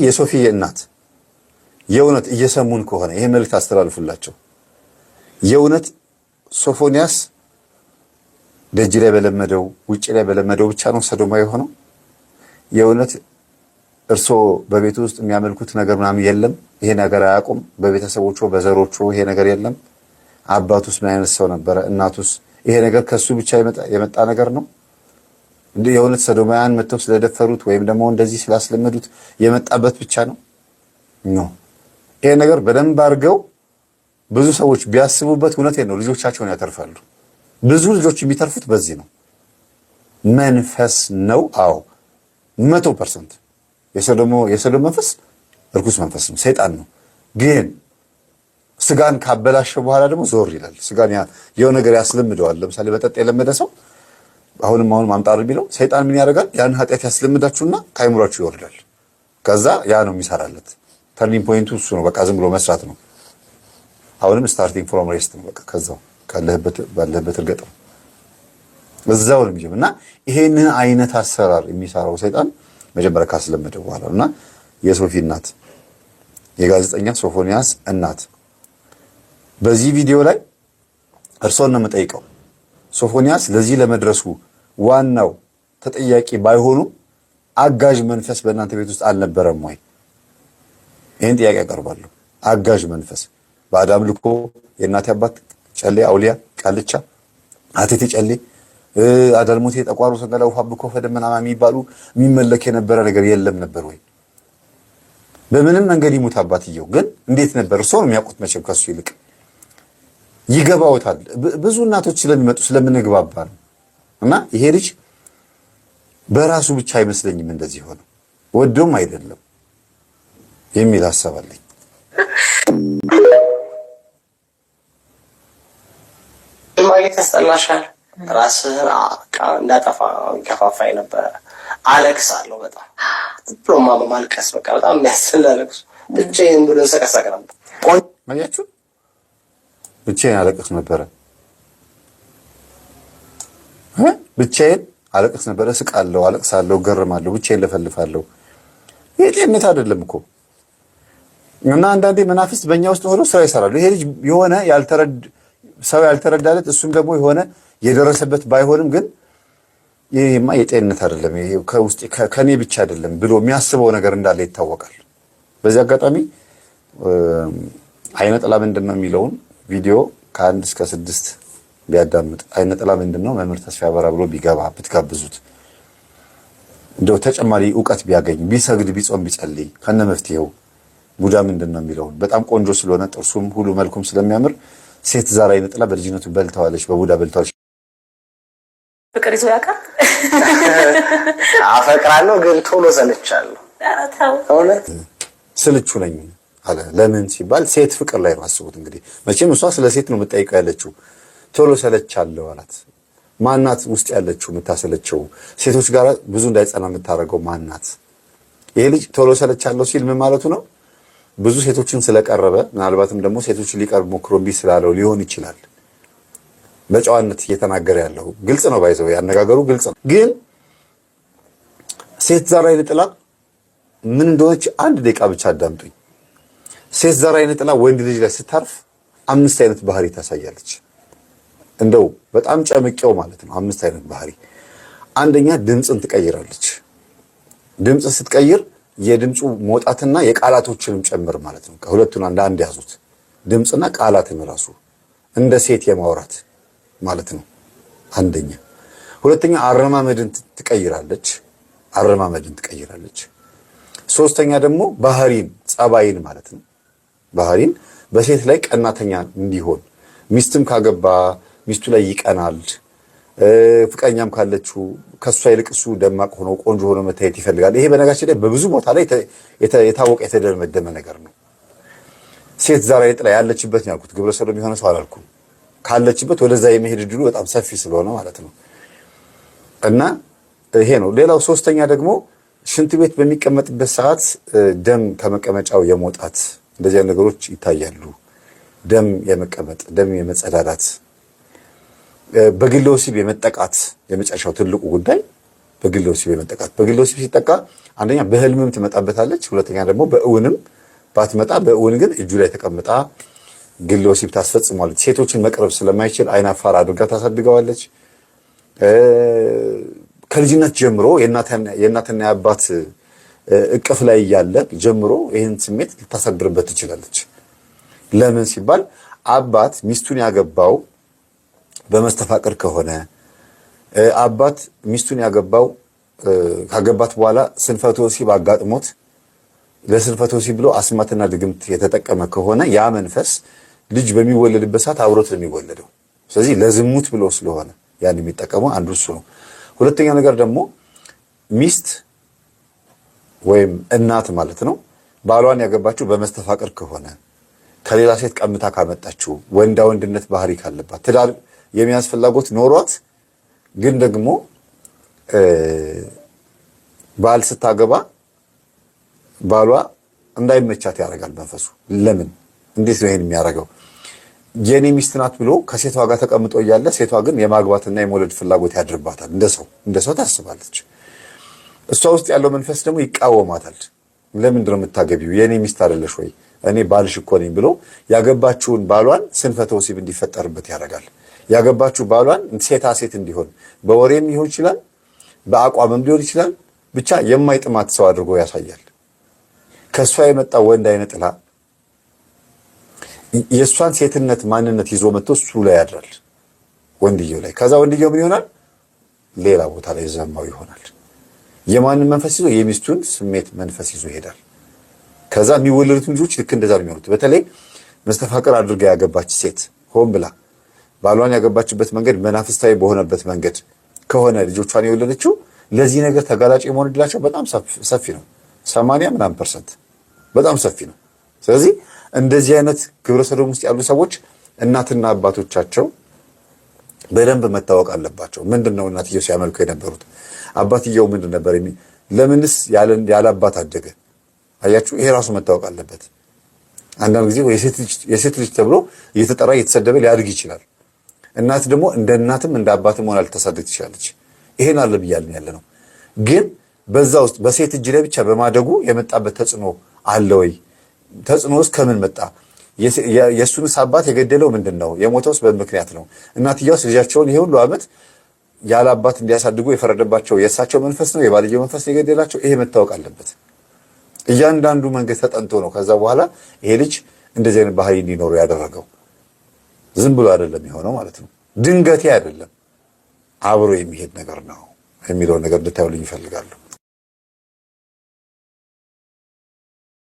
የሶፊ እናት የእውነት እየሰሙን ከሆነ ይሄ መልእክት አስተላልፉላቸው። የእውነት ሶፎንያስ ደጅ ላይ በለመደው ውጪ ላይ በለመደው ብቻ ነው ሰዶማ የሆነው? የእውነት እርሶ በቤቱ ውስጥ የሚያመልኩት ነገር ምናምን የለም? ይሄ ነገር አያውቁም? በቤተሰቦቹ በዘሮቹ ይሄ ነገር የለም? አባቱስ ምን አይነት ሰው ነበረ? እናቱስ? ይሄ ነገር ከሱ ብቻ የመጣ ነገር ነው? የእውነት ሰዶማውያን መጥተው ስለደፈሩት ወይም ደግሞ እንደዚህ ስላስለመዱት የመጣበት ብቻ ነው? ኖ። ይሄ ነገር በደንብ አድርገው ብዙ ሰዎች ቢያስቡበት እውነቴን ነው ልጆቻቸውን ያተርፋሉ። ብዙ ልጆች የሚተርፉት በዚህ ነው። መንፈስ ነው። አዎ 100% የሰዶም መንፈስ እርኩስ መንፈስ ነው፣ ሰይጣን ነው። ግን ስጋን ካበላሸ በኋላ ደግሞ ዞር ይላል። ስጋን የሆነ ነገር ያስለምደዋል። ለምሳሌ በጠጥ የለመደ ሰው አሁንም ማምጣር ቢለው ሰይጣን ምን ያደርጋል? ያን ኃጢአት ያስለምዳችሁና ከአይምሯችሁ ይወርዳል። ከዛ ያ ነው የሚሰራለት። ተርኒንግ ፖይንቱ እሱ ነው። በቃ ዝም ብሎ መስራት ነው። አሁንም ስታርቲንግ ፍሮም ሬስት ነው። በቃ ከዛው ባለህበት እርገጥ ነው። እዛው ነው የሚጀምረው። እና ይሄንን አይነት አሰራር የሚሰራው ሰይጣን መጀመሪያ ካስለመደ በኋላ እና የሶፊ እናት የጋዜጠኛ ሶፎንያስ እናት በዚህ ቪዲዮ ላይ እርሶን ነው የምጠይቀው። ሶፎንያስ ለዚህ ለመድረሱ ዋናው ተጠያቂ ባይሆኑ አጋዥ መንፈስ በእናንተ ቤት ውስጥ አልነበረም ወይ? ይህን ጥያቄ ያቀርባለሁ። አጋዥ መንፈስ በአዳም ልኮ የእናቴ አባት ጨሌ አውሊያ ቃልቻ አቴቴ ጨሌ አዳልሞቴ ጠቋሩ ሰገላ ውሃ ብኮ ፈደመና የሚባሉ የሚመለክ የነበረ ነገር የለም ነበር ወይ? በምንም መንገድ ይሙት አባትየው ግን እንዴት ነበር? እርሶ ነው የሚያውቁት መቼም ከሱ ይልቅ ይገባውታል። ብዙ እናቶች ስለሚመጡ ስለምንግባባ ነው። እና ይሄ ልጅ በራሱ ብቻ አይመስለኝም እንደዚህ ሆነው ወዶም አይደለም የሚል ሐሳብ አለኝ። ማግኘት ያስጠላሻል። ራስህን እንዳጠፋ ከፋፋይ ነበር። አለቅሳለሁ በጣም ዲፕሎማ በማልቀስ በቃ በጣም የሚያስለቅስ ብቻዬን ብሎ ሰቀሰቀ ነበር። ማያችሁ ብቻዬን አለቅስ ነበረ። ብቻዬን አለቅስ ነበረ። ስቃለሁ፣ አለቅሳለሁ፣ ገርማለሁ፣ ብቻዬን ለፈልፋለሁ። ይሄ ጤንነት አይደለም እኮ። እና አንዳንዴ መናፍስት በእኛ ውስጥ ሆነው ስራ ይሰራሉ። ይሄ ልጅ የሆነ ሰው ያልተረዳለት እሱም ደግሞ የሆነ የደረሰበት ባይሆንም ግን ይሄማ የጤንነት አይደለም፣ ይሄ ከውስጥ ከኔ ብቻ አይደለም ብሎ የሚያስበው ነገር እንዳለ ይታወቃል። በዚህ አጋጣሚ አይነ ጥላ ምንድነው የሚለውን ቪዲዮ ከ1 እስከ 6 ቢያዳምጥ አይነ ጥላ ምንድነው መምህር ተስፋ ያበራ ብሎ ቢገባ ብትጋብዙት እንደው ተጨማሪ ዕውቀት ቢያገኝ ቢሰግድ ቢጾም ቢጸልይ ከነ መፍትሄው ቡዳ ምንድነው የሚለውን በጣም ቆንጆ ስለሆነ ጥርሱም ሁሉ መልኩም ስለሚያምር ሴት ዛር አይነ ጥላ በልጅነቱ በልተዋለች፣ በቡዳ በልተዋለች። ፍቅር ይዞ ያውቃል? አፈቅራለሁ ግን ቶሎ ሰለቻለሁ። እውነት ስልቹ ነኝ አለ። ለምን ሲባል ሴት ፍቅር ላይ ነው። አስቡት እንግዲህ መቼም እሷ ስለ ሴት ነው የምትጠይቀው ያለችው። ቶሎ ሰለቻለሁ አላት። ማናት ውስጥ ያለችው የምታሰለቸው ሴቶች ጋር ብዙ እንዳይጸና የምታደርገው ማናት? ይሄ ልጅ ቶሎ ሰለቻለሁ ሲል ምን ማለቱ ነው? ብዙ ሴቶችን ስለቀረበ ምናልባትም ደግሞ ሴቶችን ሊቀርብ ሞክሮ እምቢ ስላለው ሊሆን ይችላል። በጨዋነት እየተናገረ ያለው ግልጽ ነው። ባይዘው ያነጋገሩ ግልጽ ነው። ግን ሴት ዛር አይነ ጥላ ምን እንደሆነች 1 ደቂቃ ብቻ አዳምጡኝ። ሴት ዛር አይነ ጥላ ወንድ ልጅ ላይ ስታርፍ 5 አይነት ባህሪ ታሳያለች። እንደው በጣም ጨምቄው ማለት ነው 5 አይነት ባህሪ። አንደኛ ድምጽን ትቀይራለች። ድምጽ ስትቀይር የድምጹ መውጣትና የቃላቶችንም ጨምር ማለት ነው። ከሁለቱን አንድ ያዙት። ድምጽና ቃላትን ራሱ እንደ ሴት የማውራት ማለት ነው አንደኛ። ሁለተኛ አረማመድን ትቀይራለች። ሶስተኛ ደግሞ ባህሪን ጸባይን ማለት ነው። ባህሪን በሴት ላይ ቀናተኛ እንዲሆን ሚስትም ካገባ ሚስቱ ላይ ይቀናል። ፍቅረኛም ካለችው ከሷ ይልቅ እሱ ደማቅ ሆኖ ቆንጆ ሆኖ መታየት ይፈልጋል። ይሄ በነገራችን ላይ በብዙ ቦታ ላይ የታወቀ የተደመደመ ነገር ነው። ሴት ዛር አይነ ጥላ ያለችበት ነው ያልኩት። ግብረ ሰዶም የሆነ ሰው አላልኩም። ካለችበት ወደዛ የመሄድ እድሉ በጣም ሰፊ ስለሆነ ማለት ነው። እና ይሄ ነው። ሌላው ሶስተኛ ደግሞ ሽንት ቤት በሚቀመጥበት ሰዓት ደም ከመቀመጫው የመውጣት እንደዚህ አይነት ነገሮች ይታያሉ። ደም የመቀመጥ ደም የመጸዳዳት በግል ወሲብ የመጠቃት የመጨረሻው ትልቁ ጉዳይ በግል ወሲብ የመጠቃት። በግል ወሲብ ሲጠቃ አንደኛ በህልምም ትመጣበታለች፣ ሁለተኛ ደግሞ በእውንም ባትመጣ በእውን ግን እጁ ላይ ተቀምጣ ግል ወሲብ ታስፈጽሟለች። ሴቶችን መቅረብ ስለማይችል አይናፋር አድርጋ ታሳድገዋለች። ከልጅነት ጀምሮ የእናትና የአባት እቅፍ ላይ እያለ ጀምሮ ይህን ስሜት ልታሳድርበት ትችላለች። ለምን ሲባል አባት ሚስቱን ያገባው በመስተፋቅር ከሆነ አባት ሚስቱን ያገባው ካገባት በኋላ ስንፈተ ወሲብ አጋጥሞት ለስንፈተ ወሲብ ብሎ አስማትና ድግምት የተጠቀመ ከሆነ ያ መንፈስ ልጅ በሚወለድበት ሰዓት አብሮት ነው የሚወለደው። ስለዚህ ለዝሙት ብሎ ስለሆነ ያን የሚጠቀመው አንዱ እሱ ነው። ሁለተኛ ነገር ደግሞ ሚስት ወይም እናት ማለት ነው ባሏን ያገባችው በመስተፋቅር ከሆነ ከሌላ ሴት ቀምታ ካመጣችው ወንዳ ወንድነት ባህሪ ካለባት ትዳር የሚያዝ ፍላጎት ኖሯት ግን ደግሞ ባል ስታገባ ባሏ እንዳይመቻት ያደርጋል መንፈሱ። ለምን እንዴት ነው ይሄን የሚያደርገው? የኔ ሚስት ናት ብሎ ከሴቷ ጋር ተቀምጦ እያለ ሴቷ ግን የማግባትና የመውለድ ፍላጎት ያድርባታል። እንደ ሰው ታስባለች። እሷ ውስጥ ያለው መንፈስ ደግሞ ይቃወማታል። ለምንድን ነው የምታገቢው? የኔ ሚስት አይደለሽ ወይ? እኔ ባልሽ እኮ ነኝ ብሎ ያገባችውን ባሏን ስንፈተ ወሲብ እንዲፈጠርበት ያደርጋል። ያገባችሁ ባሏን ሴታ ሴት እንዲሆን በወሬም ሊሆን ይችላል፣ በአቋምም ሊሆን ይችላል። ብቻ የማይጥማት ሰው አድርጎ ያሳያል። ከእሷ የመጣ ወንድ አይነ ጥላ የእሷን ሴትነት ማንነት ይዞ መጥቶ እሱ ላይ ያድራል፣ ወንድየው ላይ። ከዛ ወንድየው ምን ይሆናል? ሌላ ቦታ ላይ ዘማው ይሆናል። የማንን መንፈስ ይዞ? የሚስቱን ስሜት መንፈስ ይዞ ይሄዳል። ከዛ የሚወለዱት ልጆች ልክ እንደዛ ነው የሚሆኑት። በተለይ መስተፋቅር አድርጋ ያገባች ሴት ሆን ብላ ባሏን ያገባችበት መንገድ መናፍስታዊ በሆነበት መንገድ ከሆነ ልጆቿን የወለደችው ለዚህ ነገር ተጋላጭ የመሆን ዕድላቸው በጣም ሰፊ ነው። 80% በጣም ሰፊ ነው። ስለዚህ እንደዚህ አይነት ግብረ ሰዶም ውስጥ ያሉ ሰዎች እናትና አባቶቻቸው በደንብ መታወቅ አለባቸው። ምንድነው እናትየው ሲያመልኩ የነበሩት? አባትየው ምንድን ነበር? ለምንስ ያለ አባት አደገ? አያችሁ፣ ይሄ ራሱ መታወቅ አለበት። አንዳንድ ጊዜ የሴት ልጅ ተብሎ እየተጠራ እየተሰደበ ሊያድግ ይችላል። እናት ደግሞ እንደ እናትም እንደ አባትም ሆና ልታሳድግ ትችላለች። ይሄን አለ ብያልን ያለ ነው። ግን በዛ ውስጥ በሴት እጅ ላይ ብቻ በማደጉ የመጣበት ተጽዕኖ አለ ወይ? ተጽዕኖስ ከምን መጣ? የእሱንስ አባት የገደለው ምንድን ነው? የሞተውስ በምክንያት ነው? እናትየውስ ልጃቸውን ይሄ ሁሉ ዓመት ያለ አባት እንዲያሳድጉ የፈረደባቸው የእሳቸው መንፈስ ነው? የባልየው መንፈስ የገደላቸው? ይሄ መታወቅ አለበት። እያንዳንዱ መንገድ ተጠንቶ ነው ከዛ በኋላ ይሄ ልጅ እንደዚህ አይነት ባህሪ እንዲኖሩ ያደረገው። ዝም ብሎ አይደለም የሆነው ማለት ነው። ድንገቴ አይደለም፣ አብሮ የሚሄድ ነገር ነው የሚለውን ነገር እንድታዩልኝ ይፈልጋሉ።